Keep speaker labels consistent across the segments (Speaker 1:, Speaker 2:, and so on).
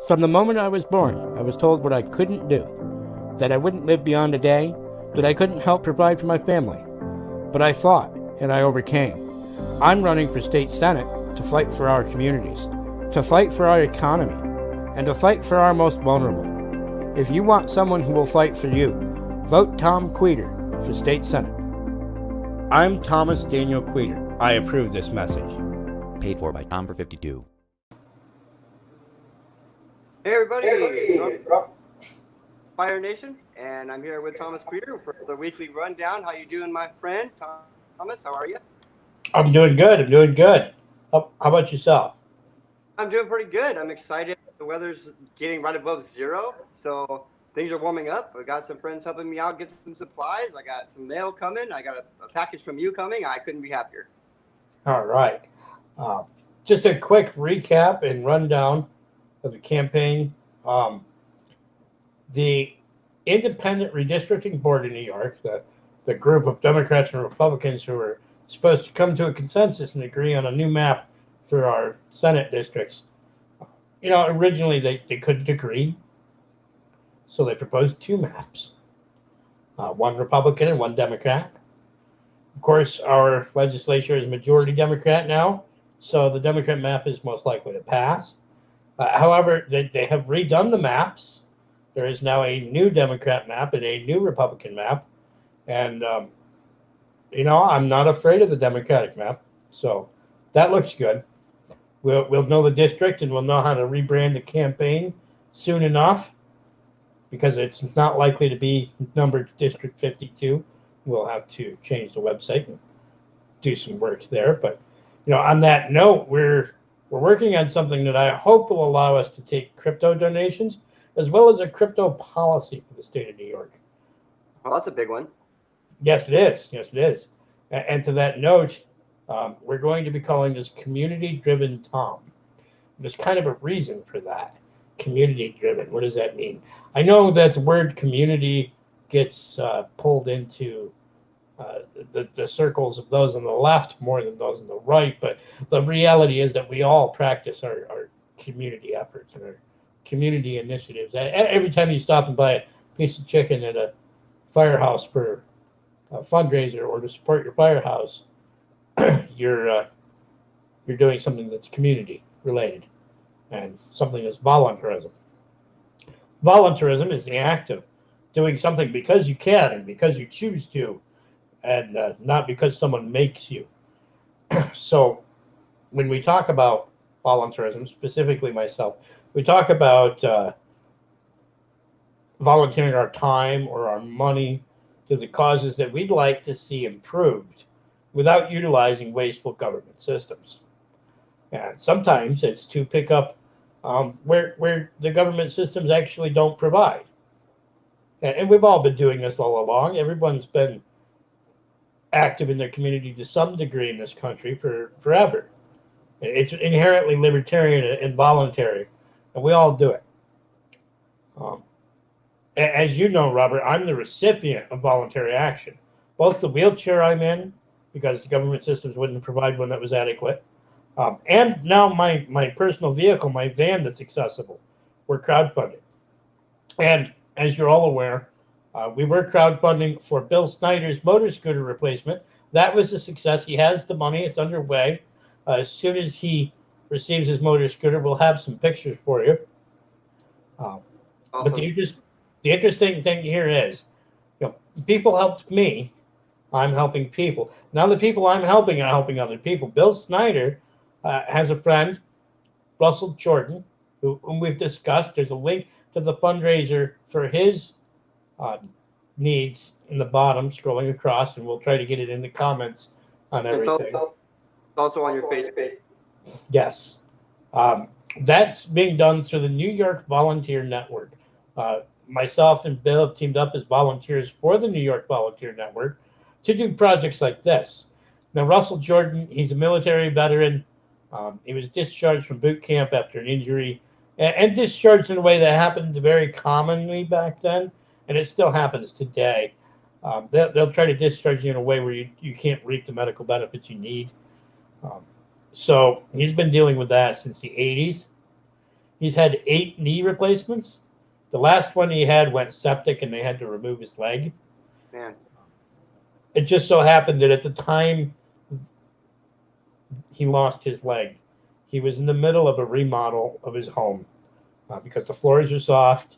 Speaker 1: From the moment I was born, I was told what I couldn't do, that I wouldn't live beyond a day, that I couldn't help provide for my family. But I fought, and I overcame. I'm running for state senate to fight for our communities, to fight for our economy, and to fight for our most vulnerable. If you want someone who will fight for you, vote Tom Queter for state senate. I'm Thomas Daniel Queter. I approve this message.
Speaker 2: Paid for by Tom for 52.
Speaker 3: Hey everybody, InspireNation, and I'm here with Thomas Queter for the weekly rundown. How you doing, my friend? Thomas, how are you?
Speaker 4: I'm doing good. How about yourself?
Speaker 3: I'm doing pretty good. I'm excited. The weather's getting right above zero, so things are warming up. I got some friends helping me out, get some supplies. I got some mail coming. I got a package from you coming. I couldn't be happier.
Speaker 4: All right. Just a quick recap and rundown of the campaign. The Independent Redistricting Board in New York, the group of Democrats and Republicans who were supposed to come to a consensus and agree on a new map for our Senate districts. Originally they couldn't agree, so they proposed two maps, one Republican and one Democrat. Of course, our legislature is majority Democrat now, so the Democrat map is most likely to pass. However, they have redone the maps. There is now a new Democrat map and a new Republican map. And, I'm not afraid of the Democratic map. So that looks good. We'll know the district and we'll know how to rebrand the campaign soon enough, because it's not likely to be numbered District 52. We'll have to change the website and do some work there. But, on that note, we're working on something that I hope will allow us to take crypto donations as well as a crypto policy for the state of New York.
Speaker 3: Well, that's a big one.
Speaker 4: Yes, it is. And to that note, we're going to be calling this community-driven Tom. There's kind of a reason for that. Community-driven. What does that mean? I know that the word community gets pulled into the circles of those on the left more than those on the right, but the reality is that we all practice our community efforts and our community initiatives. Every time you stop and buy a piece of chicken at a firehouse for a fundraiser or to support your firehouse, you're doing something that's community related and something that's volunteerism. Volunteerism is the act of doing something because you can and because you choose to, and not because someone makes you. So when we talk about volunteerism, specifically myself, we talk about volunteering our time or our money to the causes that we'd like to see improved without utilizing wasteful government systems. And sometimes it's to pick up where the government systems actually don't provide. And we've all been doing this all along. Everyone's been active in their community to some degree in this country for forever. It's inherently libertarian and voluntary, and we all do it. As you know, Robert, I'm the recipient of voluntary action. Both the wheelchair I'm in, because the government systems wouldn't provide one that was adequate, and now my personal vehicle, my van that's accessible, we're crowdfunded. And as you're all aware, we were crowdfunding for Bill Snyder's motor scooter replacement. That was a success. He has the money. It's underway. As soon as he receives his motor scooter, we'll have some pictures for you.
Speaker 3: Awesome.
Speaker 4: But the interesting thing here is, people helped me. I'm helping people. Now the people I'm helping are helping other people. Bill Snyder has a friend, Russell Jordan, whom we've discussed. There's a link to the fundraiser for his needs in the bottom, scrolling across, and we'll try to get it in the comments on everything.
Speaker 3: It's also on your Facebook.
Speaker 4: Yes. That's being done through the New York Volunteer Network. Myself and Bill have teamed up as volunteers for the New York Volunteer Network to do projects like this. Now, Russell Jordan, he's a military veteran. He was discharged from boot camp after an injury, and discharged in a way that happened very commonly back then, and it still happens today. They'll try to discharge you in a way where you can't reap the medical benefits you need. So he's been dealing with that since the 80s. He's had 8 knee replacements. The last one he had went septic and they had to remove his leg.
Speaker 3: Man.
Speaker 4: It just so happened that at the time he lost his leg, he was in the middle of a remodel of his home because the floors are soft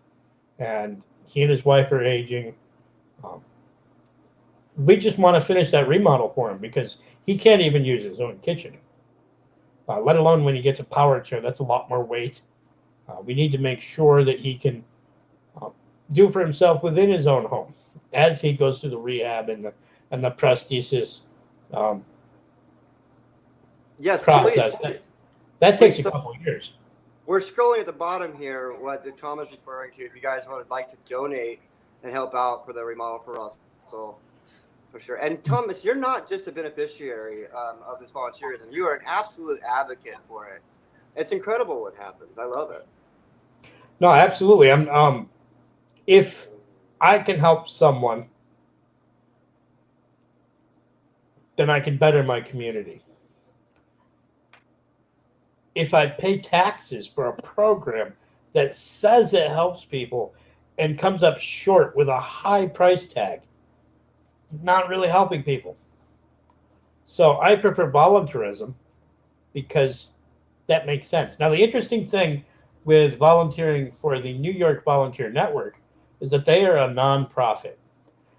Speaker 4: and he and his wife are aging. We just want to finish that remodel for him because he can't even use his own kitchen, let alone when he gets a power chair. That's a lot more weight. We need to make sure that he can do for himself within his own home as he goes through the rehab and the prosthesis
Speaker 3: Yes,
Speaker 4: process.
Speaker 3: please.
Speaker 4: That takes a couple of years.
Speaker 3: We're scrolling at the bottom here what Tom is referring to. If you guys would like to donate and help out for the remodel for Russell, for sure. And Thomas, you're not just a beneficiary of this volunteerism. You are an absolute advocate for it. It's incredible what happens. I love it.
Speaker 4: No, absolutely. I'm if I can help someone, then I can better my community. If I pay taxes for a program that says it helps people and comes up short with a high price tag, not really helping people. So I prefer volunteerism because that makes sense. Now, the interesting thing with volunteering for the New York Volunteer Network is that they are a nonprofit.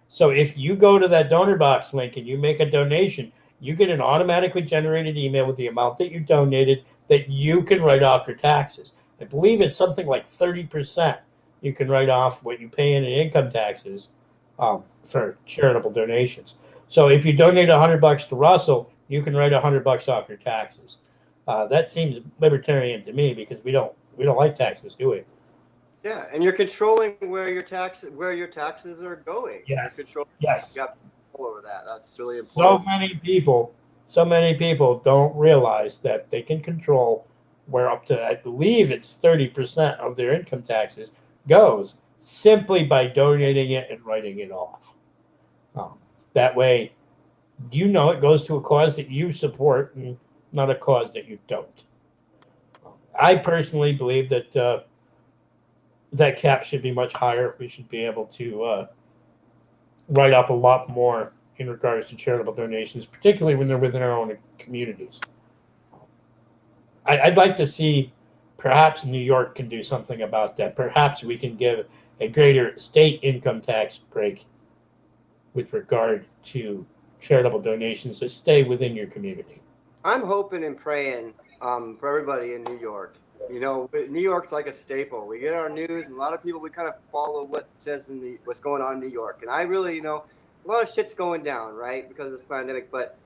Speaker 4: So if you go to that donor box link and you make a donation, you get an automatically generated email with the amount that you donated that you can write off your taxes. I believe it's something like 30% you can write off what you pay in income taxes for charitable donations. So if you donate $100 to Russell, you can write $100 off your taxes. That seems libertarian to me because we don't like taxes, do we?
Speaker 3: Yeah, and you're controlling where your taxes are going.
Speaker 4: Yes.
Speaker 3: You're controlling.
Speaker 4: Yes.
Speaker 3: You got control over that. That's really important.
Speaker 4: So many people don't realize that they can control where up to, I believe it's 30% of their income taxes goes simply by donating it and writing it off. That way, it goes to a cause that you support and not a cause that you don't. I personally believe that that cap should be much higher. We should be able to write up a lot more in regards to charitable donations, particularly when they're within our own communities. I'd like to see perhaps New York can do something about that. Perhaps we can give a greater state income tax break with regard to charitable donations that stay within your community.
Speaker 3: I'm hoping and praying for everybody in New York. New York's like a staple. We get our news, and a lot of people, we kind of follow what says what's going on in New York. And I really, a lot of shit's going down, right, because of this pandemic. But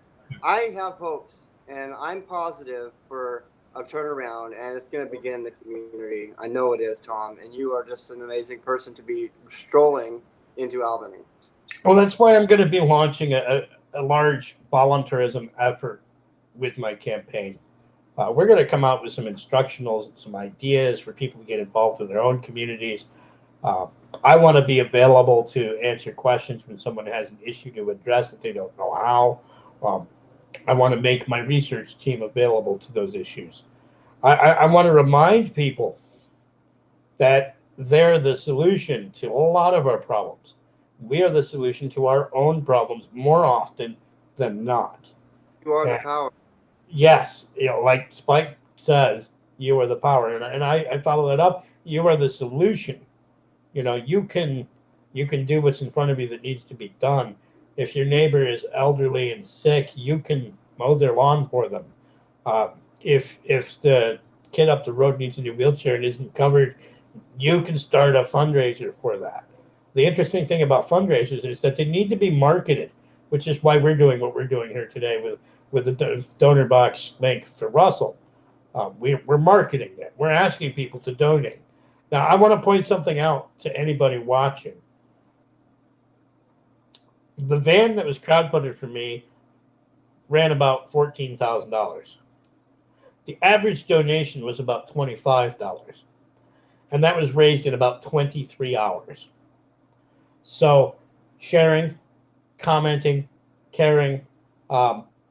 Speaker 3: I have hopes, and I'm positive for a turnaround, and it's going to begin in the community. I know it is, Tom, and you are just an amazing person to be strolling into Albany.
Speaker 4: Well, that's why I'm going to be launching a large volunteerism effort with my campaign. We're going to come out with some instructionals and some ideas for people to get involved in their own communities. I want to be available to answer questions when someone has an issue to address that they don't know how. I want to make my research team available to those issues. I want to remind people that they're the solution to a lot of our problems. We are the solution to our own problems more often than not.
Speaker 3: You are the power.
Speaker 4: Yes, like Spike says, you are the power, and I follow that up. You are the solution. You can do what's in front of you that needs to be done. If your neighbor is elderly and sick, you can mow their lawn for them. If the kid up the road needs a new wheelchair and isn't covered, you can start a fundraiser for that. The interesting thing about fundraisers is that they need to be marketed, which is why we're doing what we're doing here today with the donor box link for Russell. We're marketing it. We're asking people to donate. Now, I want to point something out to anybody watching. The van that was crowdfunded for me ran about $14,000. The average donation was about $25, and that was raised in about 23 hours. So sharing, commenting, caring,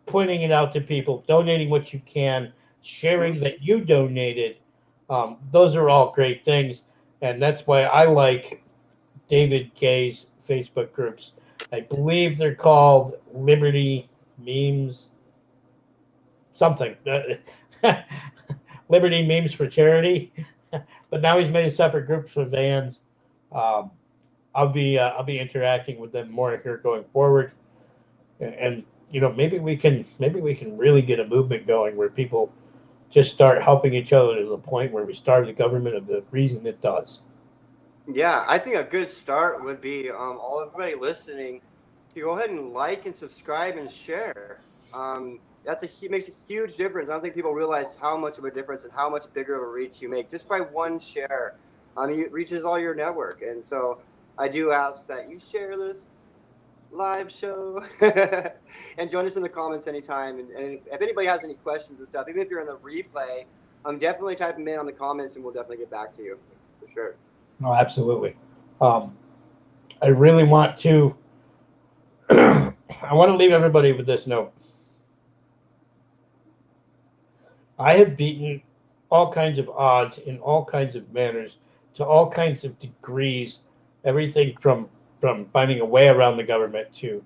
Speaker 4: pointing it out to people, donating what you can, sharing that you donated Those are all great things, and that's why I like David Kay's Facebook groups. I believe they're called Liberty Memes, something. Liberty Memes for Charity. But now he's made a separate group for vans. Um, I'll be interacting with them more here going forward, and maybe we can really get a movement going where people just start helping each other to the point where we starve the government of the reason it does.
Speaker 3: Yeah, I think a good start would be everybody listening to go ahead and like and subscribe and share. Makes a huge difference. I don't think people realize how much of a difference and how much bigger of a reach you make just by one share. It reaches all your network, and so I do ask that you share this live show and join us in the comments anytime. And if anybody has any questions and stuff, even if you're in the replay, definitely type them in on the comments, and we'll definitely get back to you for sure.
Speaker 4: Oh, absolutely. I really want to. I want to leave everybody with this note. I have beaten all kinds of odds in all kinds of manners to all kinds of degrees, everything from finding a way around the government to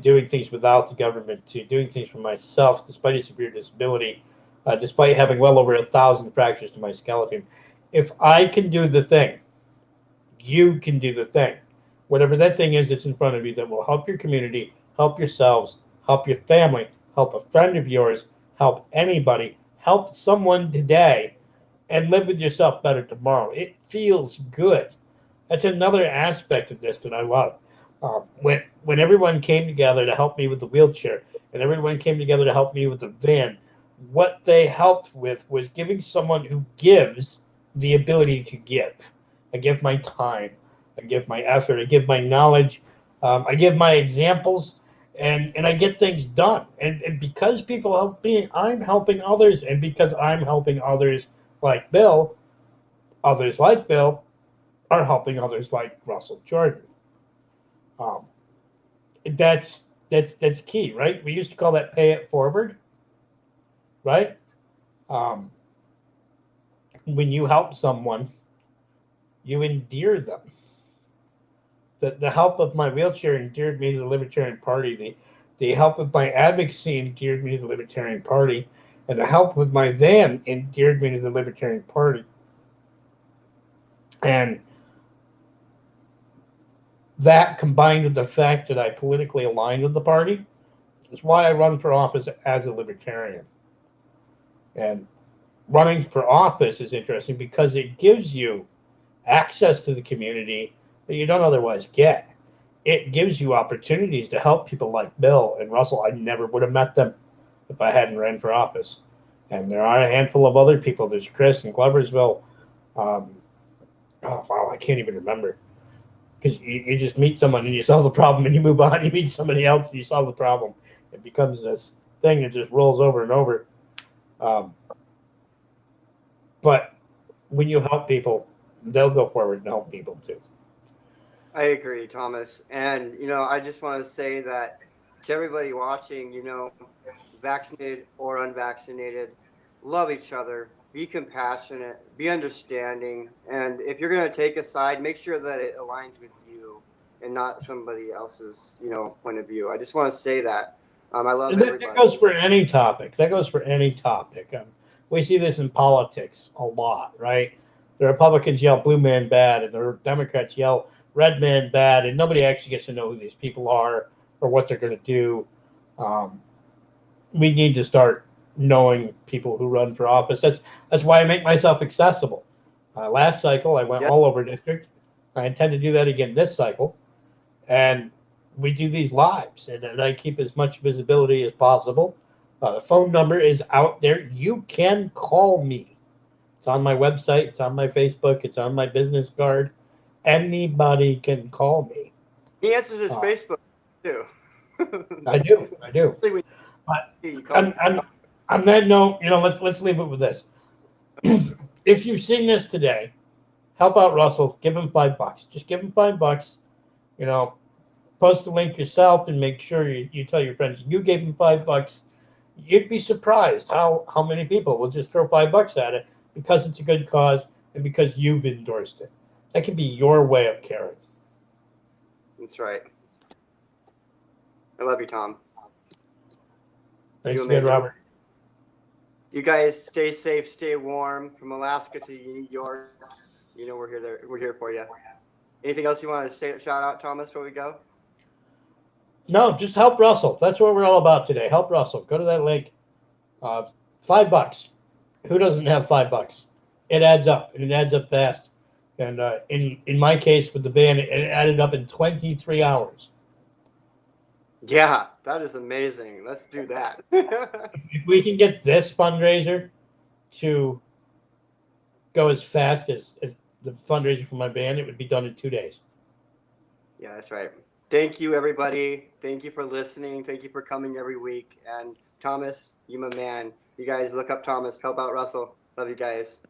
Speaker 4: doing things without the government, to doing things for myself despite a severe disability, despite having well over 1,000 fractures to my skeleton. If I can do the thing, you can do the thing. Whatever that thing is that's in front of you that will help your community, help yourselves, help your family, help a friend of yours, help anybody, help someone today, and live with yourself better tomorrow. It feels good. That's another aspect of this that I love. When everyone came together to help me with the wheelchair, and everyone came together to help me with the van, what they helped with was giving someone who gives the ability to give. I give my time, I give my effort, I give my knowledge, I give my examples, and I get things done. And because people help me, I'm helping others. And because I'm helping others like Bill are helping others like Russell Jordan. Um, that's key, right? We used to call that pay it forward, right? Um, when you help someone, you endear them. The help of my wheelchair endeared me to the Libertarian Party. The help with my advocacy endeared me to the Libertarian Party. And the help with my van endeared me to the Libertarian Party. And that, combined with the fact that I politically aligned with the party, is why I run for office as a Libertarian. And running for office is interesting because it gives you access to the community that you don't otherwise get. It gives you opportunities to help people like Bill and Russell. I never would have met them if I hadn't ran for office. And there are a handful of other people. There's Chris in Gloversville. Oh, wow, I can't even remember. Because you just meet someone and you solve the problem and you move on. You meet somebody else and you solve the problem. It becomes this thing that just rolls over and over. But when you help people, they'll go forward and help people too.
Speaker 3: I agree, Thomas. And, I just want to say that to everybody watching, vaccinated or unvaccinated, love each other, be compassionate, be understanding. And if you're going to take a side, make sure that it aligns with you and not somebody else's, point of view. I just want to say that. I love everybody.
Speaker 4: That goes for any topic. We see this in politics a lot, right? The Republicans yell blue man bad and the Democrats yell red man bad, and nobody actually gets to know who these people are or what they're going to do. We need to start knowing people who run for office. That's why I make myself accessible. Last cycle, I went all over district. I intend to do that again this cycle. And we do these lives, and I keep as much visibility as possible. The phone number is out there. You can call me. It's on my website. It's on my Facebook. It's on my business card. Anybody can call me.
Speaker 3: He answers his Facebook too.
Speaker 4: I do. But on that note, let's leave it with this. If you've seen this today, help out Russell. Give him $5. Just give him $5. Post the link yourself and make sure you tell your friends you gave him $5. You'd be surprised how many people will just throw $5 at it because it's a good cause and because you've endorsed it. That can be your way of caring.
Speaker 3: That's right. I love you, Tom.
Speaker 4: Thanks
Speaker 3: You
Speaker 4: again,
Speaker 3: amazing.
Speaker 4: Robert.
Speaker 3: You guys stay safe, stay warm. From Alaska to New York, you know we're here. We're here for you. Anything else you want to say? Shout out, Thomas, before we go.
Speaker 4: No, just help Russell. That's what we're all about today. Help Russell. Go to that link. $5. Who doesn't have $5? It adds up, and it adds up fast. And in my case with the band, it added up in 23 hours.
Speaker 3: Yeah, that is amazing. Let's do that.
Speaker 4: If we can get this fundraiser to go as fast as the fundraiser for my band, it would be done in 2 days.
Speaker 3: Yeah, that's right. Thank you, everybody. Thank you for listening. Thank you for coming every week. And Thomas, you my man. You guys look up Thomas. Help out Russell. Love you guys.